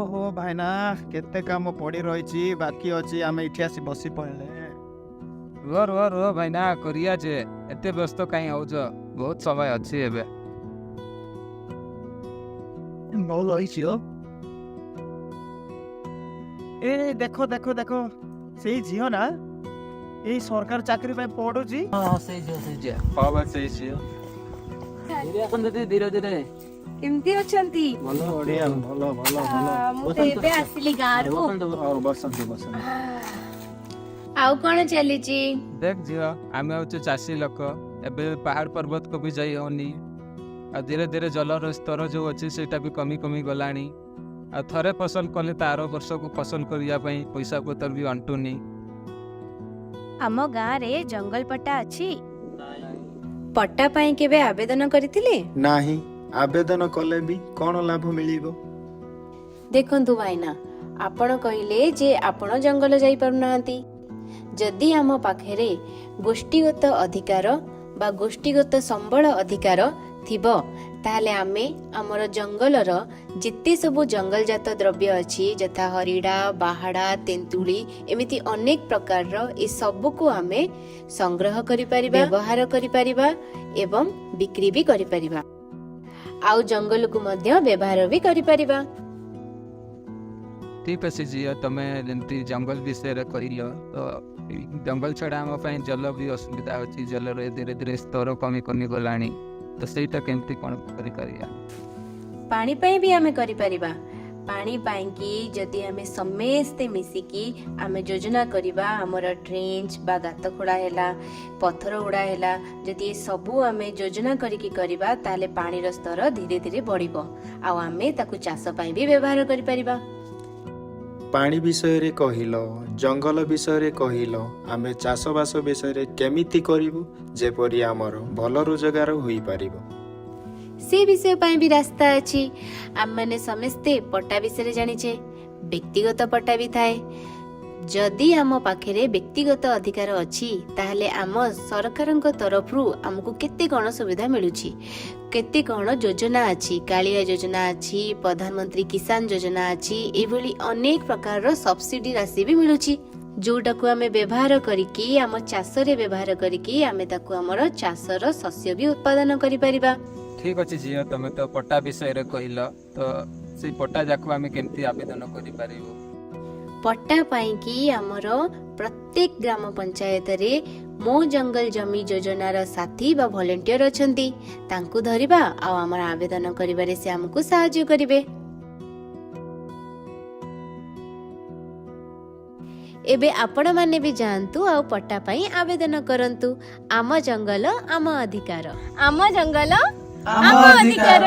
ଓହୋ ଭାଇନା କେତେ କାମ ପଡି ରହିଛି ବାକି ଅଛି ଆମେ ଏଠି ଆସି ବସି ପଡିଲେ। ରୁହ ଭାଇନା କରିବା ଯେ ଏତେ ବ୍ୟସ୍ତ କାହିଁ ହଉଛ? ବହୁତ ସମୟ ଅଛି ଏବେ। ନଉ ରହିଛି ଏ ଦେଖ ଦେଖ ଦେଖ ସେଇ ଝିଅ ନା ଏଇ ସରକାର ଚାକିରି ପାଇଁ ପଢୁଛି। ହଁ ସେଇ ଝିଅ ହଁ ବା ସେଇ ଝିଅ। ଧୀରେ ଆସନ୍ତୁ ଧୀରେ ଧୀରେ। କେମିତି ଅଛନ୍ତି? ଭଲ ବଢିଆ ଭଲ ଭଲ ଭଲ ମୁଁ ତ ଏବେ ଆସିଲି ଗାଁରୁ। ବସନ୍ତୁ ବସନ୍ତୁ। ଆଉ କଣ ଚାଲିଛି? ଦେଖ ଝିଅ ଆମେ ହଉଛୁ ଚାଷୀ ଲୋକ। ଏବେ ପାହାଡ ପର୍ବତକୁ ବି ଯାଇ ହଉନି। ଆଉ ଧୀରେ ଧୀରେ ଜଳର ସ୍ତର ଯୋଉ ଅଛି ସେଇଟା ବି କମି କମି ଗଲାଣି। ଆଉ ଥରେ ଫସଲ କଲେ ତା ଆର ବର୍ଷକୁ ଫସଲ କରିବା ପାଇଁ ପଇସା ପତ୍ର ବି ଅଣ୍ଟୁନି। ଆମ ଗାଁରେ ଜଙ୍ଗଲ ପଟ୍ଟା ଅଛି? ପଟ୍ଟା ପାଇଁ କେବେ ଆବେଦନ କରିଥିଲେ? ନାହିଁ ଆବେଦନ କଲେ ବି କଣ ଲାଭ ମିଳିବ? ଦେଖନ୍ତୁ ଭାଇନା, ଆପଣ କହିଲେ ଯେ ଆପଣ ଜଙ୍ଗଲ ଯାଇପାରୁନାହାନ୍ତି। ଯଦି ଆମ ପାଖରେ ଗୋଷ୍ଠୀଗତ ଅଧିକାର ବା ଗୋଷ୍ଠୀଗତ ସମ୍ବଳ ଅଧିକାର ଥିବ ତାହେଲେ ଆମେ ଆମର ଜଙ୍ଗଲର ଯେତେ ସବୁ ଜଙ୍ଗଲଜାତ ଦ୍ରବ୍ୟ ଅଛି ଯଥା ହରିଡ଼ା, ବାହାଡ଼ା, ତେନ୍ତୁଳି ଏମିତି ଅନେକ ପ୍ରକାରର ଏ ସବୁକୁ ଆମେ ସଂଗ୍ରହ କରିପାରିବା, ବ୍ୟବହାର କରିପାରିବା ଏବଂ ବିକ୍ରି ବି କରିପାରିବା। ଆଉ ଜଙ୍ଗଲକୁ ମଧ୍ୟ ବ୍ୟବହାର ବି କରିପାରିବା। ଠିକ ଅଛି ଝିଅ, ତମେ ଯେମିତି ଜଙ୍ଗଲ ବିଷୟରେ କହିଲ ତ ଜଙ୍ଗଲ ଛଡା ଆମ ପାଇଁ ଜଳ ବି ଅସୁବିଧା ଅଛି। ଜଳର ଧୀରେ ଧୀରେ ସ୍ତର କମି କମି ଗଲାଣି। ତ ସେଇଟା କେମିତି କଣ କରିପାରିବା? ପାଣି ପାଇଁ ବି ଆମେ କରିପାରିବା। ପାଣି ପାଇଁକି ଯଦି ଆମେ ସମସ୍ତେ ମିଶିକି ଆମେ ଯୋଜନା କରିବା, ଆମର ଟ୍ରେଞ୍ଚ ବା ଗାତ ଖୋଳା ହେଲା, ପଥର ଗୁଡ଼ା ହେଲା, ଯଦି ଏ ସବୁ ଆମେ ଯୋଜନା କରିକି କରିବା ତାହେଲେ ପାଣିର ସ୍ତର ଧୀରେ ଧୀରେ ବଢ଼ିବ ଆଉ ଆମେ ତାକୁ ଚାଷ ପାଇଁ ବି ବ୍ୟବହାର କରିପାରିବା। ପାଣି ବିଷୟରେ କହିଲ, ଜଙ୍ଗଲ ବିଷୟରେ କହିଲ, ଆମେ ଚାଷବାସ ବିଷୟରେ କେମିତି କରିବୁ ଯେପରି ଆମର ଭଲ ରୋଜଗାର ହୋଇପାରିବ? ସେ ବିଷୟ ପାଇଁ ବି ରାସ୍ତା ଅଛି। ଆମମାନେ ସମସ୍ତେ ପଟ୍ଟା ବିଷୟରେ ଜାଣିଛେ, ବ୍ୟକ୍ତିଗତ ପଟ୍ଟା ବି ଥାଏ। ଯଦି ଆମ ପାଖରେ ବ୍ୟକ୍ତିଗତ ଅଧିକାର ଅଛି ତାହେଲେ ଆମ ସରକାରଙ୍କ ତରଫରୁ ଆମକୁ କେତେ କଣ ସୁବିଧା ମିଳୁଛି, କେତେ କଣ ଯୋଜନା ଅଛି। କାଳିଆ ଯୋଜନା ଅଛି, ପ୍ରଧାନମନ୍ତ୍ରୀ କିଷାନ ଯୋଜନା ଅଛି, ଏଭଳି ଅନେକ ପ୍ରକାରର ସବସିଡି ରାଶି ବି ମିଳୁଛି ଯୋଉଟାକୁ ଆମେ ବ୍ୟବହାର କରିକି ଆମ ଚାଷରେ ବ୍ୟବହାର କରିକି ଆମେ ତାକୁ ଆମର ଚାଷର ଶସ୍ୟ ବି ଉତ୍ପାଦନ କରିପାରିବା। ଠିକ ଅଛି ଝିଅ, ତମେ ତ ପଟ୍ଟା ବିଷୟରେ କହିଲ, ତ ସେଇ ପଟ୍ଟା ଯାକୁ ଆମେ କେମିତି ଆବେଦନ କରିପାରିବୁ? ପଟ୍ଟା ପାଇଁକି ଆମର ପ୍ରତ୍ୟେକ ଗ୍ରାମ ପଞ୍ଚାୟତରେ ମୋ ଜଙ୍ଗଲ ଜମି ଯୋଜନାର ସାଥୀ ବା ଭଲେଣ୍ଟିୟର ଅଛନ୍ତି। ତାଙ୍କୁ ଧରିବା ଆଉ ଆମର ଆବେଦନ କରିବାରେ ସେ ଆମକୁ ସାହାଯ୍ୟ କରିବେ। ଏବେ ଆପଣମାନେ ବି ଯାଆନ୍ତୁ ଆଉ ପଟ୍ଟା ପାଇଁ ଆବେଦନ କରନ୍ତୁ। ଆମ ଜଙ୍ଗଲ ଆମ ଅଧିକାର, ଆମ ଜଙ୍ଗଲ ଆମ ଅଧିକାର।